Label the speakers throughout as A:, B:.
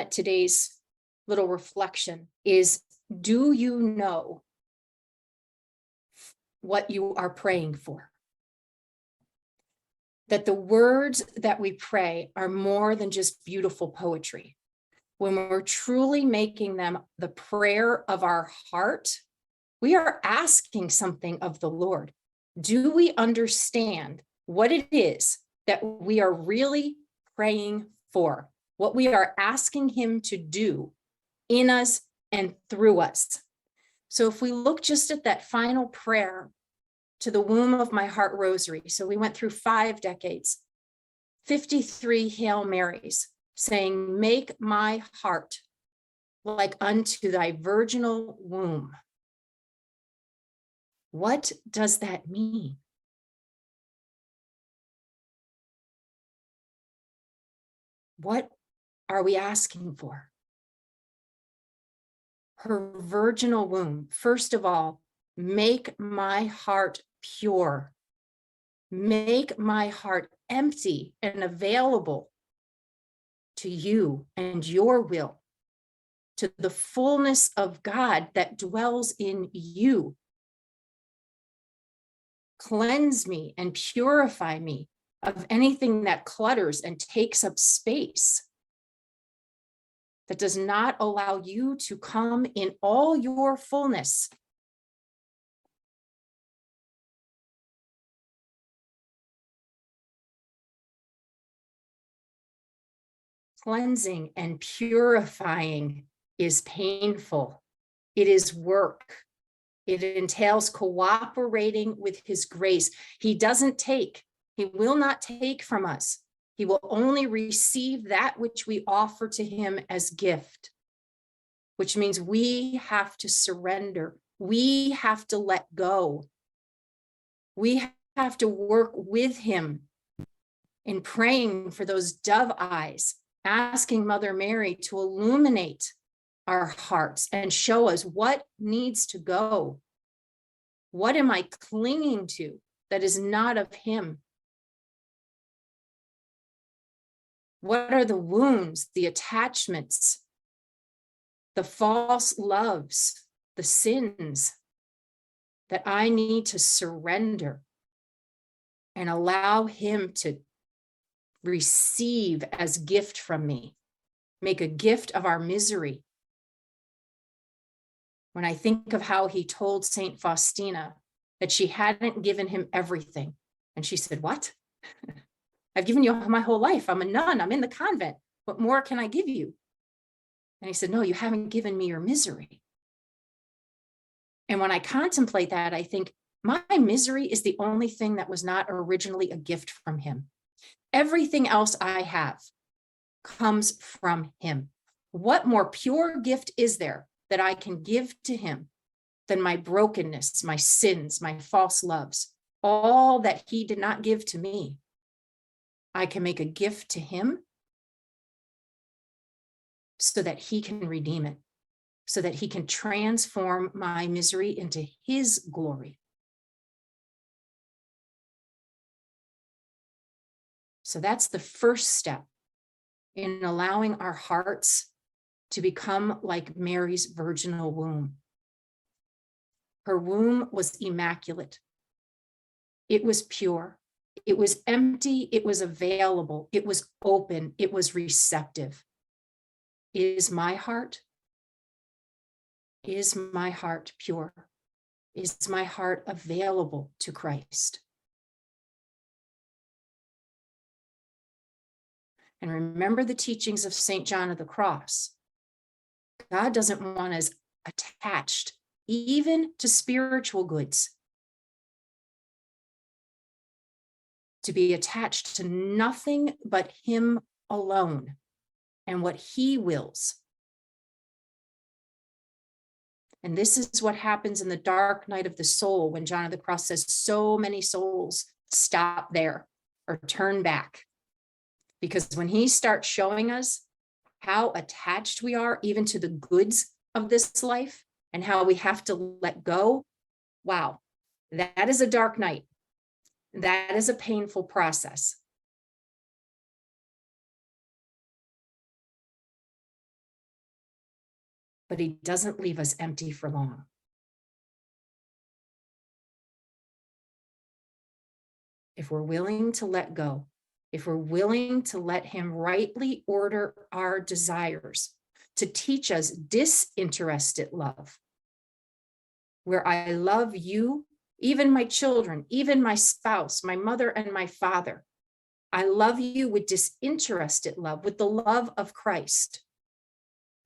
A: at today's little reflection is, do you know what you are praying for? That the words that we pray are more than just beautiful poetry. When we're truly making them the prayer of our heart, we are asking something of the Lord. Do we understand what it is that we are really praying for? What we are asking him to do in us and through us. So if we look just at that final prayer to the womb of My Heart Rosary, so we went through 5 decades, 53 Hail Marys, saying, make my heart like unto thy virginal womb. What does that mean? What are we asking for? Her virginal womb. First of all, make my heart pure. Make my heart empty and available to you and your will, to the fullness of God that dwells in you. Cleanse me and purify me of anything that clutters and takes up space, that does not allow you to come in all your fullness. Cleansing and purifying is painful. It is work. It entails cooperating with his grace. He doesn't take, he will not take from us. He will only receive that which we offer to him as gift, which means we have to surrender. We have to let go. We have to work with him in praying for those dove eyes, asking Mother Mary to illuminate our hearts and show us what needs to go. What am I clinging to that is not of him? What are the wounds, the attachments, the false loves, the sins that I need to surrender and allow him to receive as gift from me? Make a gift of our misery. When I think of how he told Saint Faustina that she hadn't given him everything. And she said, what? I've given you my whole life. I'm a nun. I'm in the convent. What more can I give you? And he said, no, you haven't given me your misery. And when I contemplate that, I think my misery is the only thing that was not originally a gift from him. Everything else I have comes from him. What more pure gift is there that I can give to him than my brokenness, my sins, my false loves, all that he did not give to me? I can make a gift to him so that he can redeem it, so that he can transform my misery into his glory. So that's the first step in allowing our hearts to become like Mary's virginal womb. Her womb was immaculate. It was pure. It was empty. It was available. It was open. It was receptive. Is my heart pure? Is my heart available to Christ? And remember the teachings of St. John of the Cross. God doesn't want us attached, even to spiritual goods, to be attached to nothing but him alone and what he wills. And this is what happens in the dark night of the soul when John of the Cross says so many souls stop there or turn back. Because when he starts showing us how attached we are even to the goods of this life and how we have to let go, wow, that is a dark night. That is a painful process. but he doesn't leave us empty for long. If we're willing to let go, if we're willing to let him rightly order our desires, to teach us disinterested love, where I love you, even my children, even my spouse, my mother and my father. I love you with disinterested love, with the love of Christ.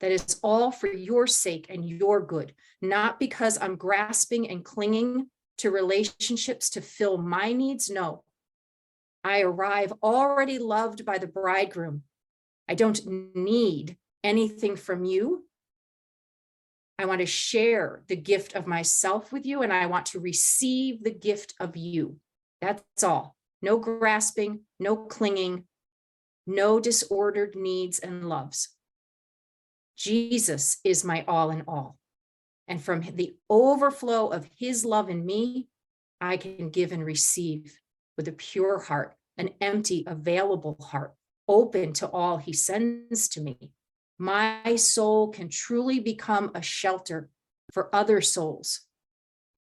A: That is all for your sake and your good, not because I'm grasping and clinging to relationships to fill my needs. No, I arrive already loved by the bridegroom. I don't need anything from you. I want to share the gift of myself with you, and I want to receive the gift of you. That's all. No grasping, no clinging, no disordered needs and loves. Jesus is my all in all. And from the overflow of his love in me, I can give and receive with a pure heart, an empty, available heart, open to all he sends to me. My soul can truly become a shelter for other souls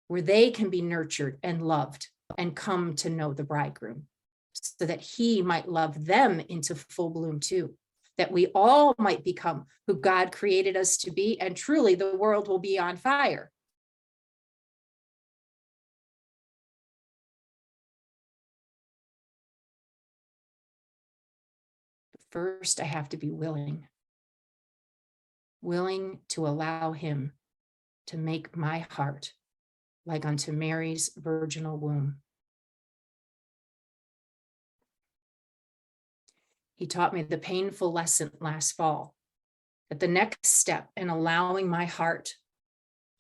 A: where they can be nurtured and loved and come to know the bridegroom, so that he might love them into full bloom too, that we all might become who God created us to be, and truly the world will be on fire. But first, I have to be willing to allow him to make my heart like unto Mary's virginal womb. He taught me the painful lesson last fall, that the next step in allowing my heart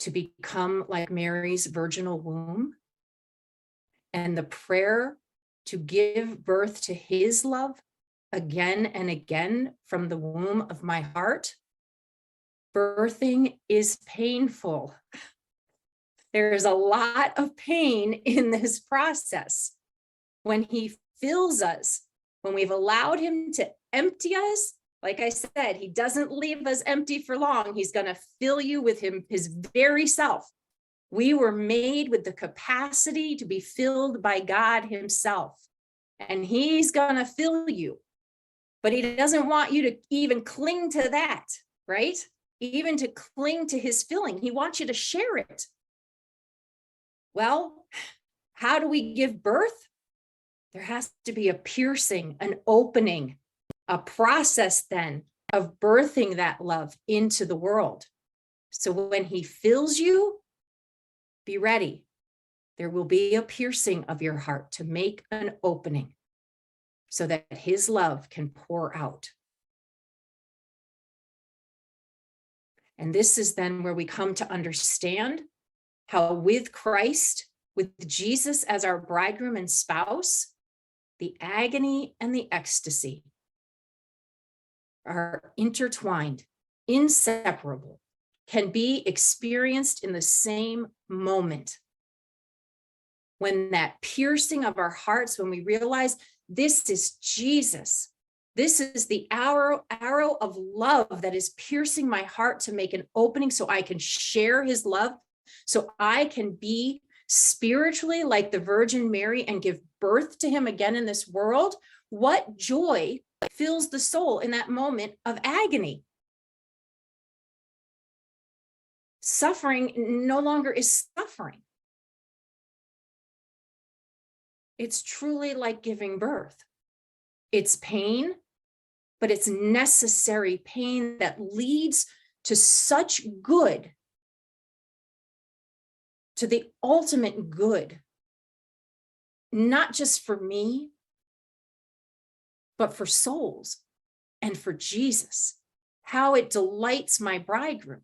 A: to become like Mary's virginal womb, and the prayer to give birth to his love again and again from the womb of my heart, birthing is painful. There is a lot of pain in this process. When he fills us, when we've allowed him to empty us, like I said, he doesn't leave us empty for long. He's going to fill you with his very self. We were made with the capacity to be filled by God himself, and he's going to fill you. But he doesn't want you to even cling to that, right? Even to cling to his filling. He wants you to share it. Well, how do we give birth? There has to be a piercing, an opening, a process then of birthing that love into the world. So when he fills you, be ready. There will be a piercing of your heart to make an opening so that his love can pour out. And this is then where we come to understand how with Christ, with Jesus as our bridegroom and spouse, the agony and the ecstasy are intertwined, inseparable, can be experienced in the same moment. When that piercing of our hearts, when we realize this is Jesus, this is the arrow of love that is piercing my heart to make an opening so I can share his love, so I can be spiritually like the Virgin Mary and give birth to him again in this world. What joy fills the soul in that moment of agony? Suffering no longer is suffering. It's truly like giving birth. It's pain, but it's necessary pain that leads to such good, to the ultimate good, not just for me, but for souls and for Jesus. How it delights my bridegroom.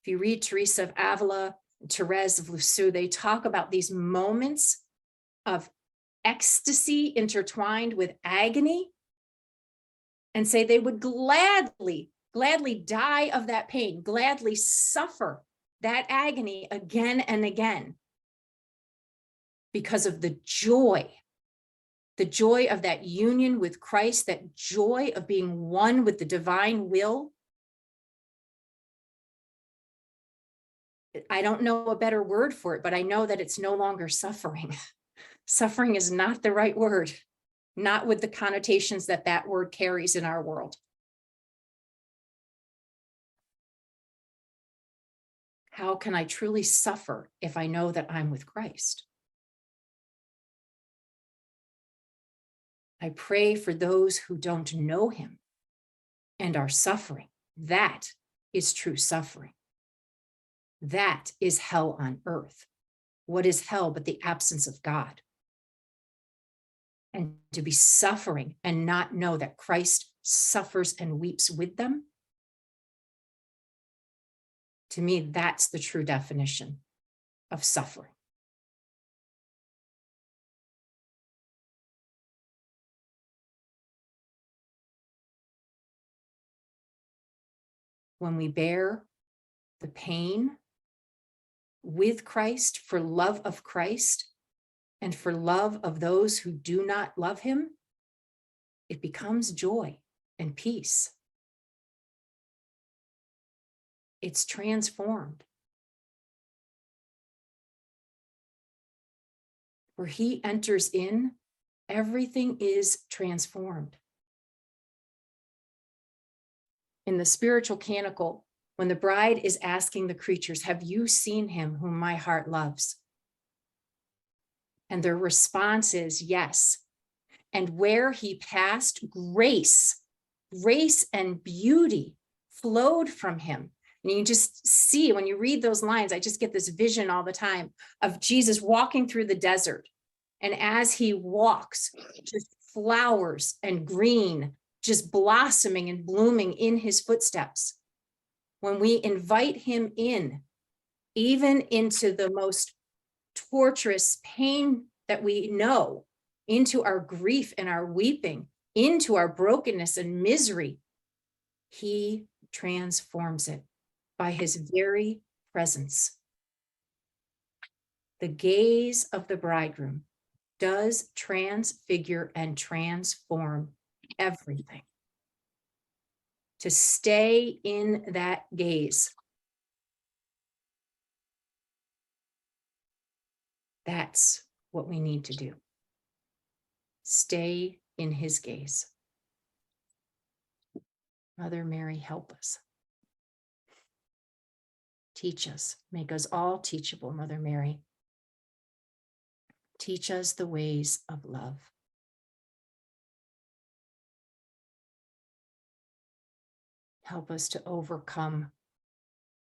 A: If you read Teresa of Avila, Teresa of Lisieux, they talk about these moments of ecstasy intertwined with agony, and say they would gladly die of that pain, gladly suffer that agony again and again, because of the joy of that union with Christ, that joy of being one with the divine will. I don't know a better word for it, but I know that it's no longer suffering. Suffering is not the right word, not with the connotations that that word carries in our world. How can I truly suffer if I know that I'm with Christ? I pray for those who don't know him and are suffering. That is true suffering. That is hell on earth. What is hell but the absence of God? And to be suffering and not know that Christ suffers and weeps with them, to me, that's the true definition of suffering. When we bear the pain with Christ for love of Christ and for love of those who do not love him, it becomes joy and peace. It's transformed. Where he enters in, everything is transformed. In the spiritual canticle, when the bride is asking the creatures, have you seen him whom my heart loves? And their response is yes. And where he passed, grace and beauty flowed from him. And you just see, when you read those lines, I just get this vision all the time of Jesus walking through the desert. And as he walks, just flowers and green just blossoming and blooming in his footsteps. When we invite him in, even into the most torturous pain that we know, into our grief and our weeping, into our brokenness and misery, he transforms it by his very presence. The gaze of the bridegroom does transfigure and transform everything. To stay in that gaze, that's what we need to do. Stay in his gaze. Mother Mary, help us. Teach us. Make us all teachable, Mother Mary. Teach us the ways of love. Help us to overcome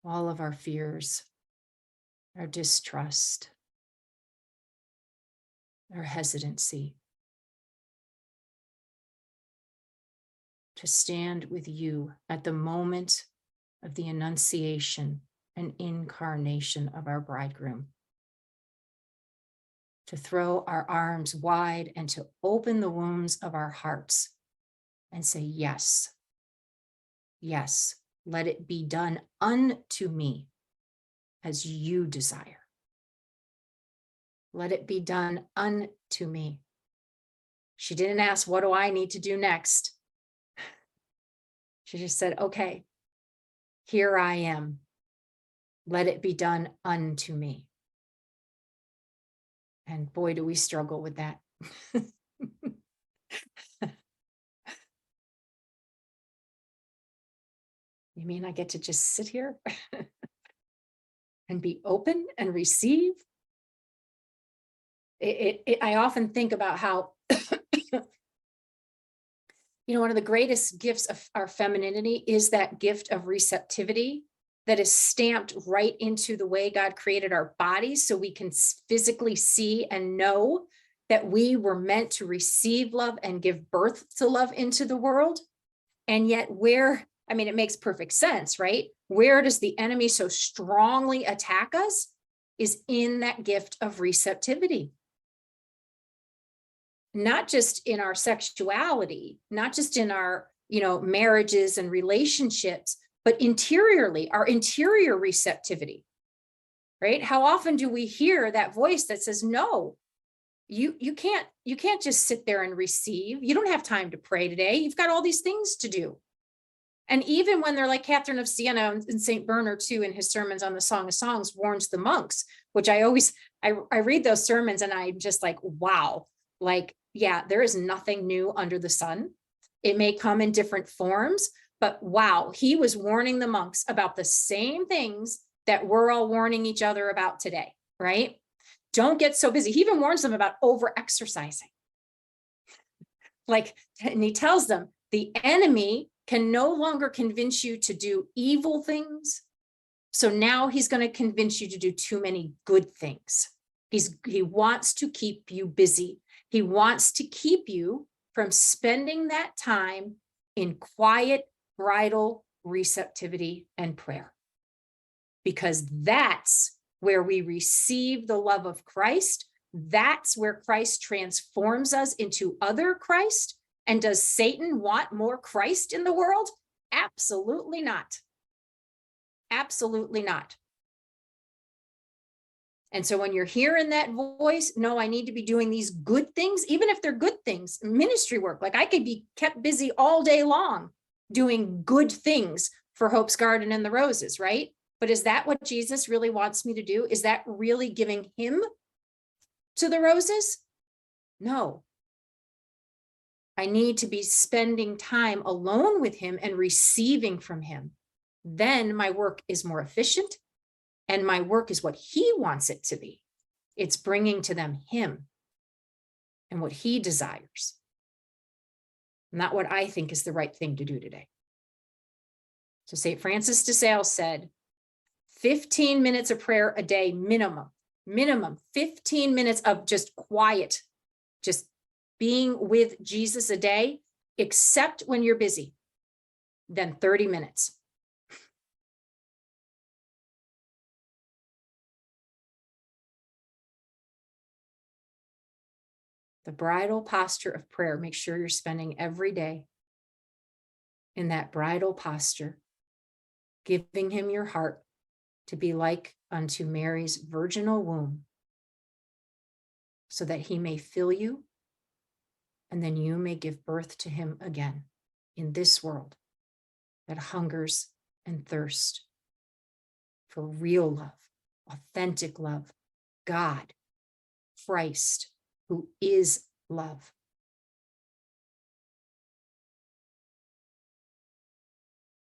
A: all of our fears, our distrust, our hesitancy, to stand with you at the moment of the annunciation and incarnation of our bridegroom, to throw our arms wide and to open the wombs of our hearts and say, yes, yes, let it be done unto me as you desire. Let it be done unto me. She didn't ask, what do I need to do next? She just said, okay, here I am. Let it be done unto me. And boy, do we struggle with that. You mean I get to just sit here and be open and receive? I often think about how, one of the greatest gifts of our femininity is that gift of receptivity that is stamped right into the way God created our bodies, so we can physically see and know that we were meant to receive love and give birth to love into the world. And yet it makes perfect sense, right? Where does the enemy so strongly attack us is in that gift of receptivity. Not just in our sexuality, not just in our, marriages and relationships, but interiorly, our interior receptivity, right? How often do we hear that voice that says, no, You can't just sit there and receive. You don't have time to pray today. You've got all these things to do. And even when they're like Catherine of Siena and St. Bernard too, in his sermons on the Song of Songs, warns the monks, which I read those sermons and I'm just like, wow, like, yeah, there is nothing new under the sun. It may come in different forms, but wow, he was warning the monks about the same things that we're all warning each other about today, right? Don't get so busy. He even warns them about over exercising. Like, and he tells them the enemy can no longer convince you to do evil things. So now he's going to convince you to do too many good things. He wants to keep you busy. He wants to keep you from spending that time in quiet, bridal receptivity and prayer. Because that's where we receive the love of Christ. That's where Christ transforms us into other Christ. And does Satan want more Christ in the world? Absolutely not. Absolutely not. And so when you're hearing that voice, no, I need to be doing these good things, even if they're good things, ministry work. Like I could be kept busy all day long doing good things for Hope's Garden and the Roses, right? But is that what Jesus really wants me to do? Is that really giving him to the roses? No. I need to be spending time alone with him and receiving from him. Then my work is more efficient and my work is what he wants it to be. It's bringing to them him and what he desires, not what I think is the right thing to do today. So St. Francis de Sales said, 15 minutes of prayer a day, minimum 15 minutes of just quiet, just being with Jesus a day, except when you're busy, then 30 minutes. The bridal posture of prayer, make sure you're spending every day in that bridal posture, giving him your heart to be like unto Mary's virginal womb, so that he may fill you, and then you may give birth to him again in this world that hungers and thirsts for real love, authentic love, God, Christ, who is love.